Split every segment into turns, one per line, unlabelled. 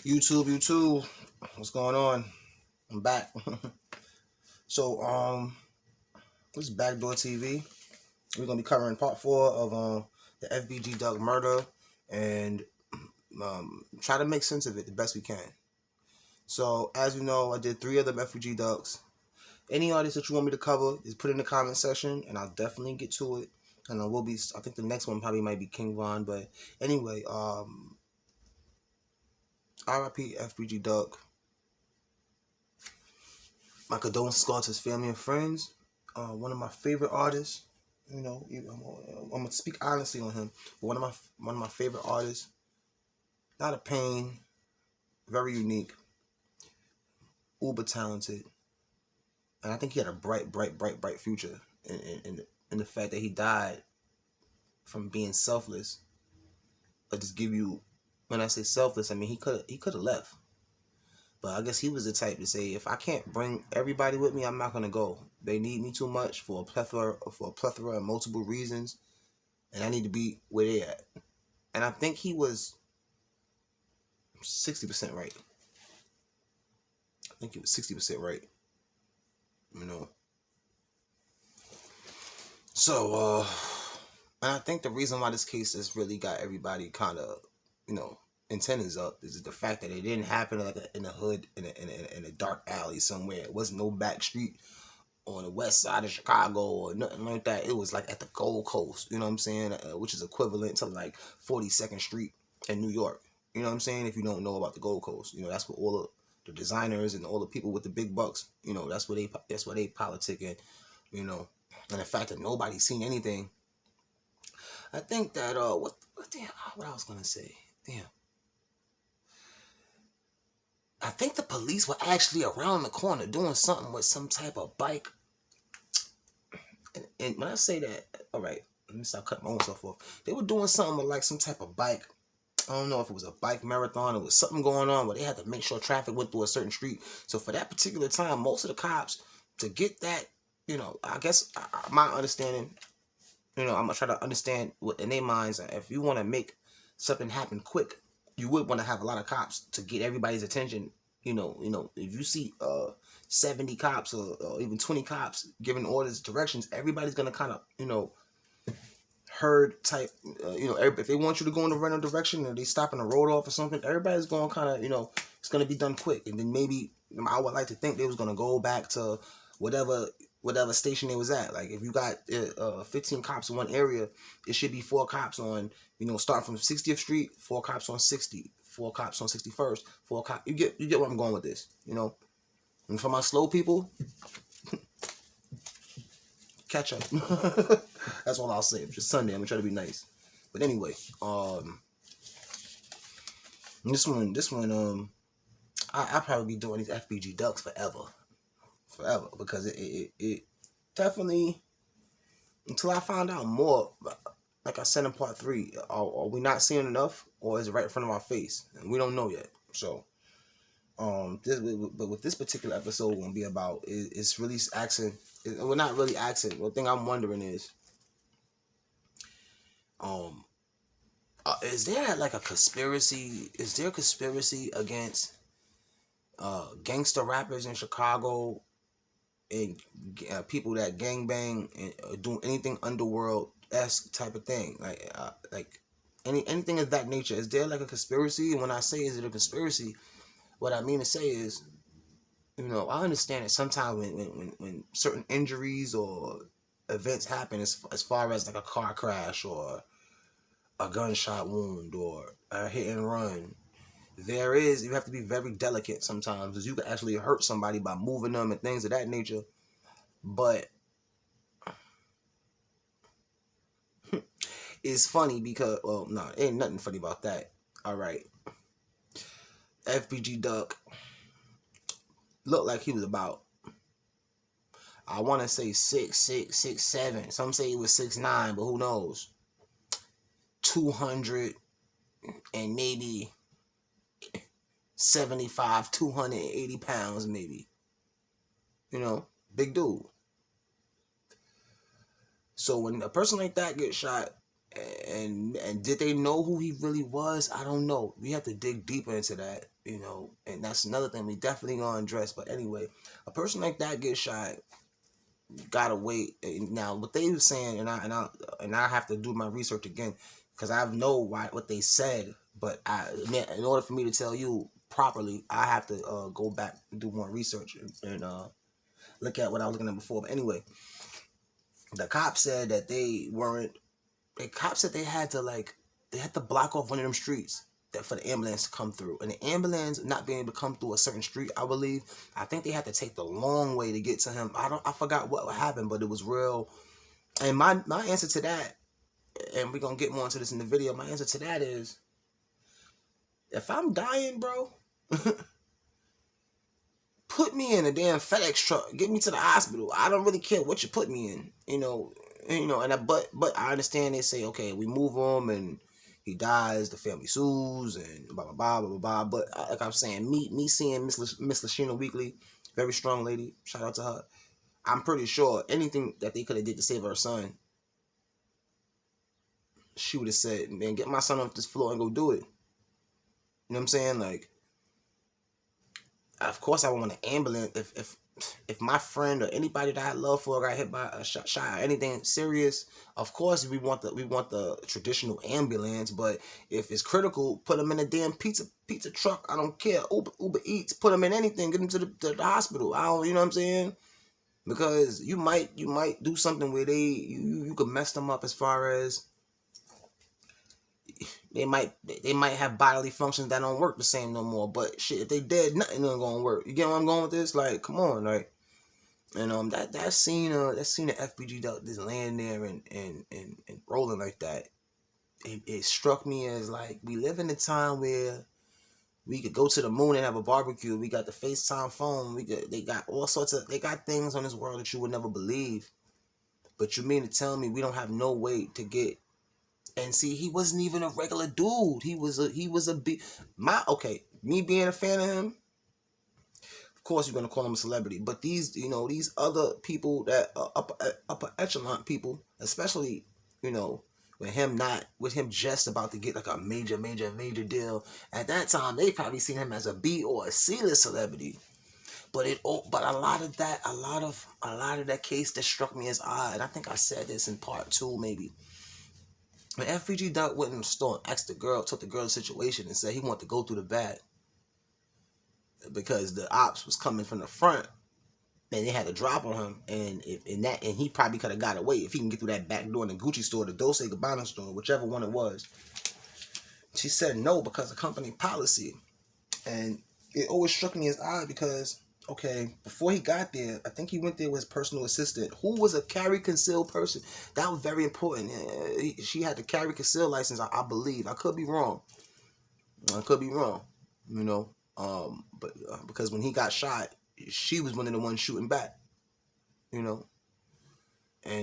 YouTube, what's going on? I'm back. So, this is Backdoor TV. We're gonna be covering part 4 of the FBG Duck murder and try to make sense of it the best we can. So, as you know, I did 3 of them FBG Ducks. Any artists that you want me to cover, just put in the comment section, and I'll definitely get to it. And I will be. I think the next one probably might be King Von, but anyway, RIP FBG Duck. My condolences go out to his family and friends. One of my favorite artists. I'm gonna speak honestly on him. But one of my favorite artists. Not a pain. Very unique. Uber talented. And I think he had a bright future. In the fact that he died from being selfless. But just give you, when I say selfless, I mean he could have left. But I guess he was the type to say, if I can't bring everybody with me, I'm not gonna go. They need me too much for a plethora of multiple reasons, and I need to be where they at. And I think he was 60% right. I think he was 60% right. So, and I think the reason why this case has really got everybody kind of, antennas up is the fact that it didn't happen like in the hood, in a dark alley somewhere. It wasn't no back street on the west side of Chicago or nothing like that. It was like at the Gold Coast, you know what I'm saying? Which is equivalent to like 42nd Street in New York. You know what I'm saying? If you don't know about the Gold Coast, that's where all the designers and all the people with the big bucks, that's where they politicking, and the fact that nobody's seen anything. I think that what I was gonna say, damn. I think the police were actually around the corner doing something with some type of bike. And when I say that, all right, let me stop cutting my own stuff off. They were doing something with like some type of bike. I don't know if it was a bike marathon. It was something going on where they had to make sure traffic went through a certain street. So for that particular time, most of the cops, to get that, I guess my understanding, I'm going to try to understand what in their minds, if you want to make something happen quick, you would want to have a lot of cops to get everybody's attention. If you see 70 cops or even 20 cops giving orders, directions, everybody's gonna kind of herd type. If they want you to go in the random direction or they stopping the road off or something, everybody's gonna kind of it's gonna be done quick. And then maybe I would like to think they was gonna go back to whatever station they was at. Like if you got 15 cops in one area, it should be 4 cops on start from 60th Street, 4 cops on 60, 4 cops on 61st, 4 cops. You get where I'm going with this, And for my slow people, catch up. That's all I'll say. It's just Sunday. I'm gonna try to be nice. But anyway, this one, I'll probably be doing these FBG Ducks forever, because it definitely, until I find out more. Like I said in part 3, are we not seeing enough, or is it right in front of our face? And we don't know yet. So, but with this particular episode, gonna be about it's really asking. We're not really asking. The thing I'm wondering is, is there like a conspiracy? Is there a conspiracy against gangster rappers in Chicago and people that gangbang and do anything underworld-esque type of thing, like anything of that nature? Is there like a conspiracy? And when I say is it a conspiracy, what I mean to say is, I understand that sometimes when certain injuries or events happen, as far as like a car crash or a gunshot wound or a hit and run, you have to be very delicate sometimes, because you can actually hurt somebody by moving them and things of that nature. But it's funny because, well, no, ain't nothing funny about that. All right. FBG Duck looked like he was about, I want to say 6'6", 6'7". Some say he was 6'9", but who knows? 200 and maybe 75, 280 pounds maybe. Big dude. So when a person like that gets shot, And did they know who he really was? I don't know. We have to dig deeper into that, you know. And that's another thing we definitely gonna address. But anyway, a person like that gets shot. Gotta wait. Now, what they were saying, and I have to do my research again because I know what they said. But in order for me to tell you properly, I have to go back and do more research and look at what I was looking at before. But anyway, the cops said that they weren't. The cops said they had to block off one of them streets that for the ambulance to come through. And the ambulance not being able to come through a certain street, I believe, I think they had to take the long way to get to him. I forgot what happened, but it was real. And my answer to that, and we're gonna get more into this in the video, my answer to that is, if I'm dying, bro, put me in a damn FedEx truck. Get me to the hospital. I don't really care what you put me in. But I understand they say, okay, we move him and he dies, the family sues and blah blah blah blah blah. But like I'm saying, me seeing Miss Lashina Weekly, very strong lady. Shout out to her. I'm pretty sure anything that they could have did to save her son, she would have said, "Man, get my son off this floor and go do it." You know what I'm saying? Like, of course, I would want an ambulance if my friend or anybody that I love for got hit by a shot or anything serious. Of course, we want the traditional ambulance. But if it's critical, put them in a damn pizza truck. I don't care. Uber Eats. Put them in anything. Get them to the hospital. I don't. You know what I'm saying? Because you might do something where you could mess them up as far as they might have bodily functions that don't work the same no more. But shit, if they dead, nothing ain't gonna work. You get where I'm going with this? Like, come on, like, and that scene of FBG just laying there and rolling like that, it struck me as like we live in a time where we could go to the moon and have a barbecue. We got the FaceTime phone. They got all sorts of things on this world that you would never believe. But you mean to tell me we don't have no way to get? And see, he wasn't even a regular dude. He was a me being a fan of him, of course you're gonna call him a celebrity. But these other people that upper echelon people, especially, with him just about to get like a major deal. At that time, they probably seen him as a B or a C-list celebrity. But a lot of that case that struck me as odd, and I think I said this in part 2 maybe. When FBG Duck went in the store and took the girl's situation and said he wanted to go through the back because the ops was coming from the front and they had to drop on him, and he probably could have got away if he can get through that back door in the Gucci store, the Dolce & Gabbana store, whichever one it was. She said no because of company policy. And it always struck me as odd because, okay, before he got there, I think he went there with his personal assistant, who was a carry conceal person. That was very important. She had the carry conceal license, I believe. I could be wrong. But because when he got shot, she was one of the ones shooting back. And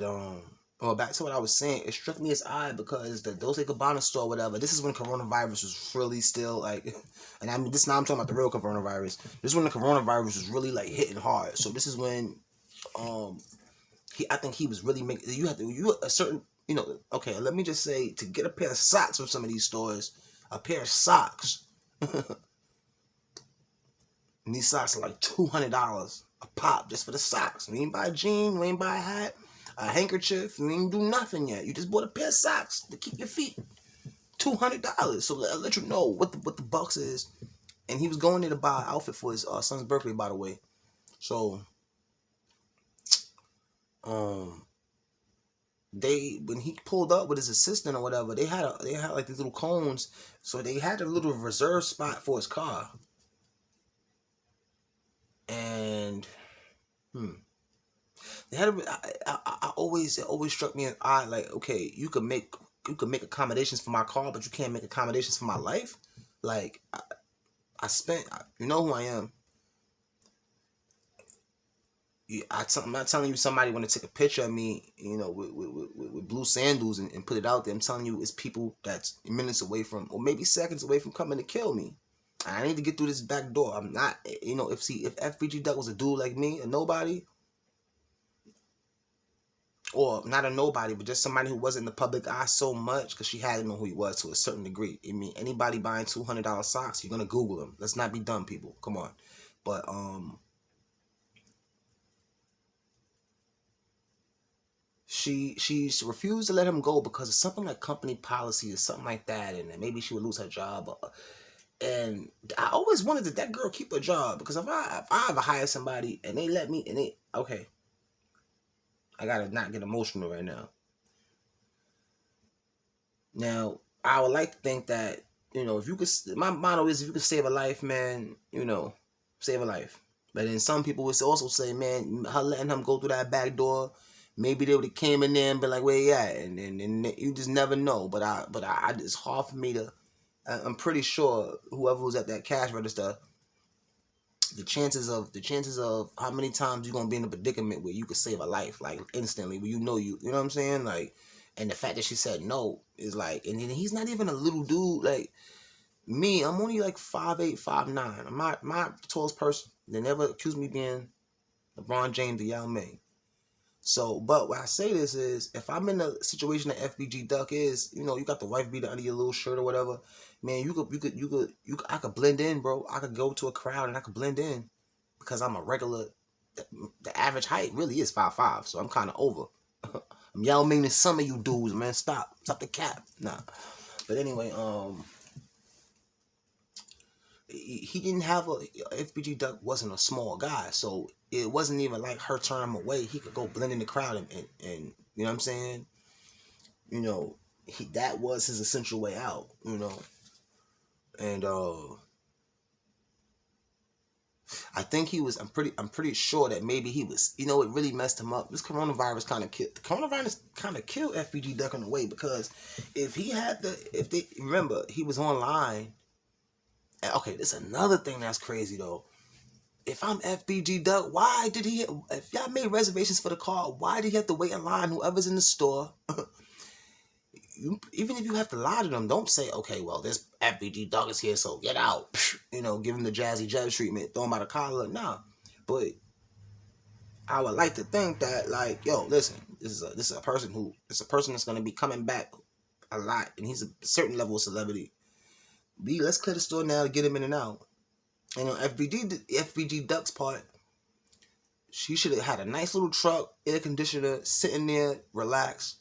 back to what I was saying, it struck me as odd because the Dolce & Gabbana store, whatever, this is when coronavirus was really still like, and I mean, now I'm talking about the real coronavirus. This is when the coronavirus was really like hitting hard. So this is when, I think he was really making, okay, let me just say, to get a pair of socks from some of these stores, a pair of socks, and these socks are like $200 a pop just for the socks. You ain't buy a jean, you ain't buy a hat, a handkerchief, you ain't do nothing yet. You just bought a pair of socks to keep your feet. $200. So I'll let you know what the bucks is. And he was going there to buy an outfit for his son's birthday, by the way. So, when he pulled up with his assistant or whatever, they had like these little cones. So they had a little reserve spot for his car. And they had it always struck me as odd, like, okay, you could make accommodations for my car, but you can't make accommodations for my life. Like, you know who I am. I'm not telling you somebody want to take a picture of me, with blue sandals and put it out there. I'm telling you, it's people that's minutes away from, or maybe seconds away from coming to kill me. I need to get through this back door. I'm not, if FBG Duck was a dude like me, a nobody, or not a nobody, but just somebody who wasn't in the public eye so much because she had to know who he was to a certain degree. I mean, anybody buying $200 socks, you're gonna Google him. Let's not be dumb, people. Come on, but she refused to let him go because of something like company policy or something like that, and then maybe she would lose her job. And I always wanted that girl keep her job, because if I ever hire somebody and they let me, and they okay, I gotta not get emotional right now. Now, I would like to think that, if you could, my motto is, if you could save a life, man, save a life. But then some people would also say, man, her letting him go through that back door, maybe they would have came in there and been like, where you at? And you just never know. But it's hard for me to, I'm pretty sure whoever was at that cash register, the chances of how many times you're gonna be in a predicament where you could save a life, like instantly, where you know what I'm saying, like, and the fact that she said no is like, and then he's not even a little dude like me. I'm only like 5'8", 5'9". I'm not the tallest person. They never accused me being LeBron James or Yao Ming. So, but what I say this is, if I'm in a situation that FBG Duck is, you got the wife beater under your little shirt or whatever, man, I could blend in, bro. I could go to a crowd and I could blend in because I'm a regular. The average height really is 5'5", so I'm kind of over. I'm Yao Ming to some of you dudes, man. Stop the cap, nah. But anyway, he didn't have FBG Duck wasn't a small guy, so it wasn't even like her turning him away. He could go blend in the crowd and you know what I'm saying? That was his essential way out, and I think he was. I'm pretty sure that maybe he was. It really messed him up. This coronavirus kind of killed. The coronavirus kind of killed FBG Duck in a way, because if they remember, he was online. Okay, this is another thing that's crazy though. If I'm FBG Duck, why did he? If y'all made reservations for the car, why did he have to wait in line? Whoever's in the store, even if you have to lie to them, don't say, okay, well, this FBG Duck is here, so get out. Give him the Jazzy Jeff treatment, throw him by the collar. Nah, but I would like to think that, like, yo, listen, this is a person that's gonna be coming back a lot, and he's a certain level of celebrity. Let's clear the store now, get him in and out. And on FBG Duck's part, she should have had a nice little truck, air conditioner, sitting there, relaxed,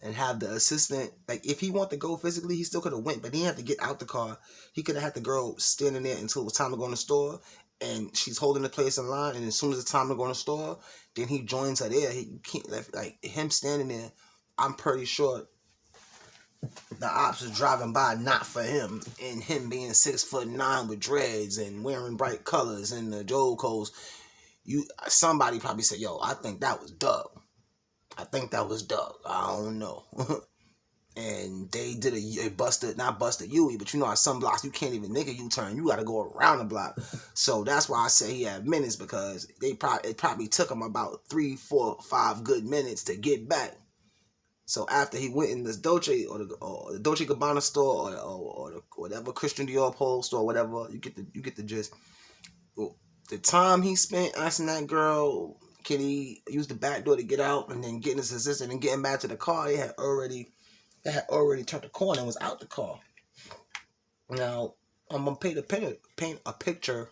and have the assistant. Like, if he wanted to go physically, he still could have went, but he didn't have to get out the car. He could have had the girl standing there until it was time to go in the store, and she's holding the place in line. And as soon as it's time to go in the store, then he joins her there. He can't, like him standing there. I'm pretty sure the ops was driving by not for him, and him being 6'9" with dreads and wearing bright colors and the Joe Coles. Somebody probably said, yo, I think that was Doug. I don't know. And they did not busted Yui, but at some blocks you can't even make a U-turn. You got to go around the block. So that's why I say he had minutes, because it probably took him about 3, 4, 5 good minutes to get back. So after he went in this Dolce or the Dolce Gabbana store or the whatever Christian Dior Polo store, whatever, you get the gist. The time he spent asking that girl, can he use the back door to get out, and then getting his assistant and getting back to the car, they had already turned the corner and was out the car. Now I'm gonna paint a picture,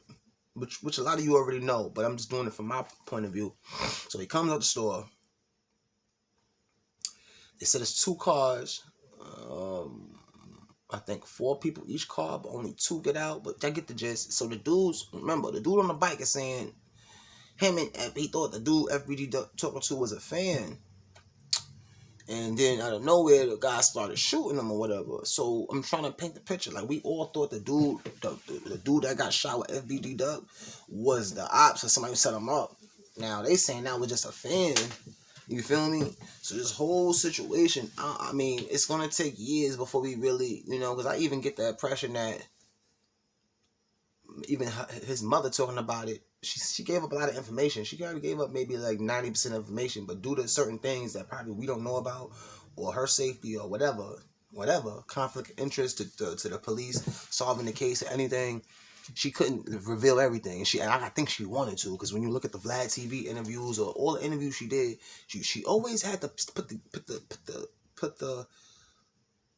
which a lot of you already know, but I'm just doing it from my point of view. So he comes out the store. They said it's 2 cars. I think 4 people each car, but only 2 get out. But I get the gist. So the dude on the bike is saying he thought the dude FBG talking to was a fan. And then out of nowhere, the guy started shooting him or whatever. So I'm trying to paint the picture. Like, we all thought the dude that got shot with FBG Duck was the ops or somebody who set him up. Now they saying that was just a fan. You feel me? So this whole situation, I mean, it's going to take years before we really, because I even get the impression that even his mother talking about it, she gave up a lot of information. She already gave up maybe like 90% of information, but due to certain things that probably we don't know about, or her safety or whatever, conflict of interest to the police, solving the case or anything, she couldn't reveal everything. And I think she wanted to, because when you look at the Vlad TV interviews or all the interviews she did, she always had to put the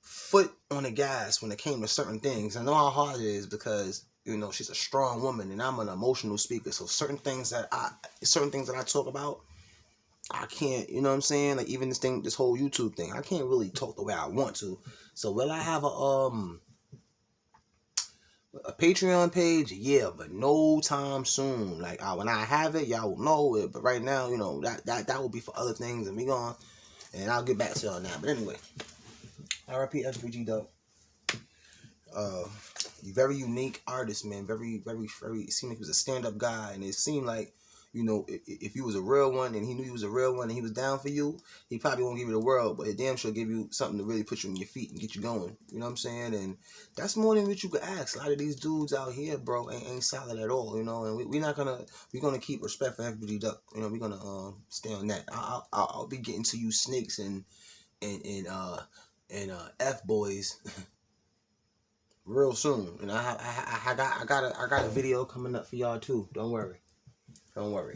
foot on the gas when it came to certain things. I know how hard it is, because she's a strong woman and I'm an emotional speaker. So certain things that I talk about, I can't, you know what I'm saying? Like even this whole YouTube thing, I can't really talk the way I want to. So will I have a Patreon page? Yeah, but no time soon. Like when I have it, y'all will know it. But right now, that will be for other things, and and I'll get back to y'all now. But anyway, RIP FBG Duck. Very unique artist, man. Very, very, very. It seemed like he was a stand-up guy, and it seemed like, if you was a real one and he knew you was a real one and he was down for you, he probably won't give you the world, but he damn sure give you something to really put you on your feet and get you going. You know what I'm saying? And that's more than what you could ask. A lot of these dudes out here, bro, ain't solid at all. And we're gonna keep respect for FBG Duck. We're gonna stay on that. I'll be getting to you snakes and F boys real soon. And I got a video coming up for y'all too. Don't worry.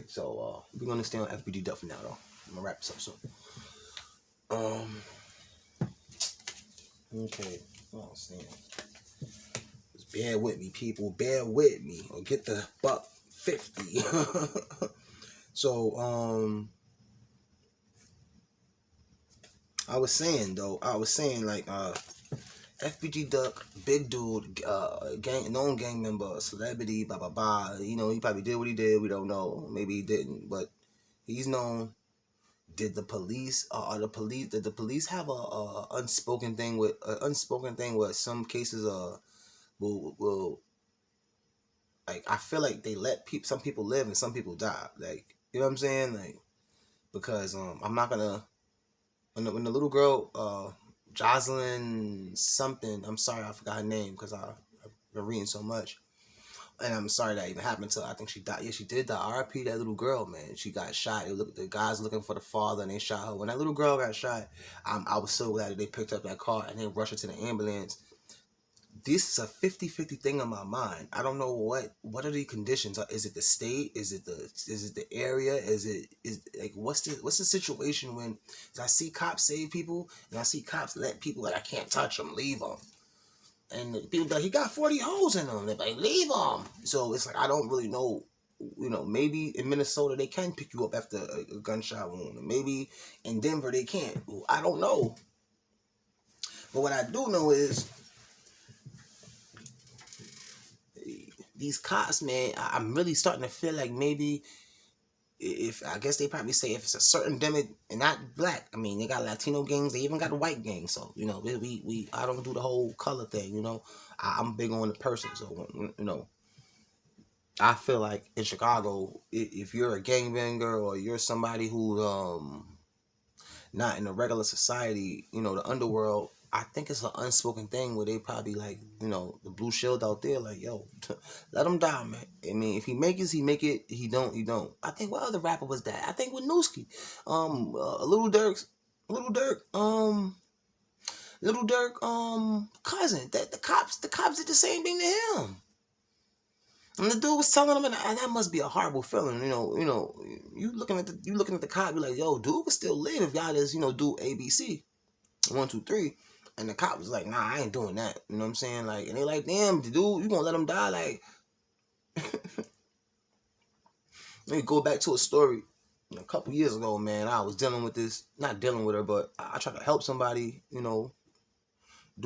So we're gonna stay on FBG Duck for now, though. I'm gonna wrap this up soon. Okay. Oh, Sam. Just bear with me, people. Bear with me, or get the $1.50. So I was saying like FBG Duck, big dude, known gang member, celebrity, blah blah blah. He probably did what he did. We don't know. Maybe he didn't, but he's known. Did the police have a unspoken thing where some cases will like, I feel like they let some people live and some people die. Like, you know what I'm saying? Like, because I'm not gonna, when the little girl Jocelyn something, I'm sorry I forgot her name because I've been reading so much, and I'm sorry that even happened to her. I think she died. Yeah, she did die. RIP that little girl, man. She got shot. The guys looking for the father, and they shot her. When that little girl got shot, I was so glad that they picked up that car and they rushed her to the ambulance. This is a 50-50 thing in my mind. I don't know what are the conditions. Is it the state? Is it the area? Is like, what's the situation when I see cops save people and I see cops let people, like, I can't touch them, leave them. And the people like, he got 40 holes in him. They're like, leave him. So it's like, I don't really know. Maybe in Minnesota they can pick you up after a gunshot wound. Maybe in Denver they can't. I don't know. But what I do know is, these cops, man, I'm really starting to feel like maybe, if I guess they probably say if it's a certain demo and not black. I mean, they got Latino gangs, they even got white gangs. So I don't do the whole color thing. I'm big on the person. So I feel like in Chicago, if you're a gangbanger or you're somebody who not in a regular society, the underworld, I think it's an unspoken thing where they probably like, the blue shield out there, like, yo, let him die, man. I mean, if he make it, he make it. He don't, he don't. I think, what other rapper was that? I think with Newski, Little Dirk, cousin. That the cops did the same thing to him. And the dude was telling him, and that must be a horrible feeling. You looking at the cop, you're like, yo, dude could still live if y'all just, do ABC, 1, 2, 3. And the cop was like, nah, I ain't doing that. You know what I'm saying? Like, and they like, damn, dude, you gonna let him die? Like, let me go back to a story. A couple years ago, man, I was dealing with this, not dealing with her, but I tried to help somebody, do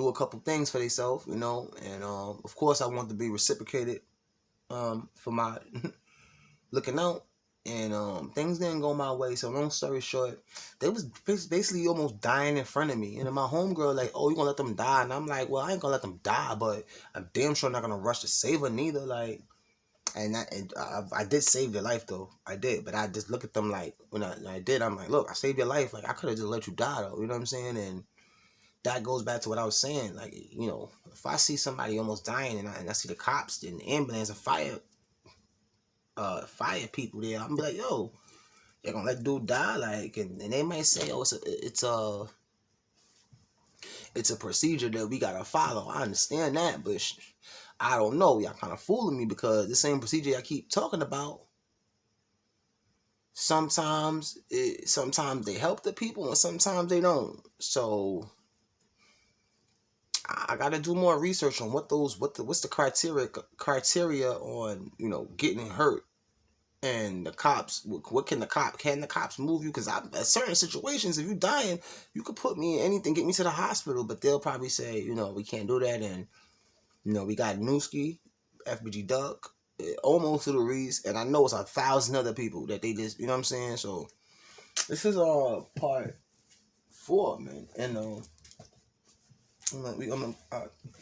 a couple things for themselves, and of course I want to be reciprocated for my looking out. And things didn't go my way. So long story short, they was basically almost dying in front of me. And then my homegirl like, oh, you gonna let them die? And I'm like, well, I ain't gonna let them die, but I'm damn sure not gonna rush to save her neither. Like, and I did save their life though. I did, but I just look at them like, when I did, I'm like, look, I saved your life. Like, I could have just let you die though. You know what I'm saying? And that goes back to what I was saying. Like, if I see somebody almost dying and I see the cops and the ambulance and fire people there, I'm be like, yo, they're gonna let dude die, like, and they might say, oh, it's a procedure that we gotta follow. I understand that, but I don't know. Y'all kind of fooling me because the same procedure I keep talking about, sometimes they help the people and sometimes they don't. So I got to do more research on what's the criteria on, you know, getting hurt. And the cops, what can the cops move you? Because at certain situations, if you dying, you could put me in anything, get me to the hospital, but they'll probably say, you know, we can't do that. And, you know, we got Newski, FBG Duck, almost Little Reese, and I know it's 1,000 other people that they just, you know what I'm saying? So this is part 4, man. And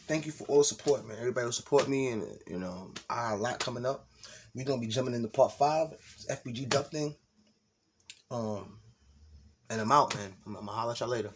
thank you for all the support, man. Everybody will support me, and you know, I got a lot coming up. We're gonna be jumping into part 5, FBG Duck thing. And I'm out, man. I'm gonna holler at y'all later.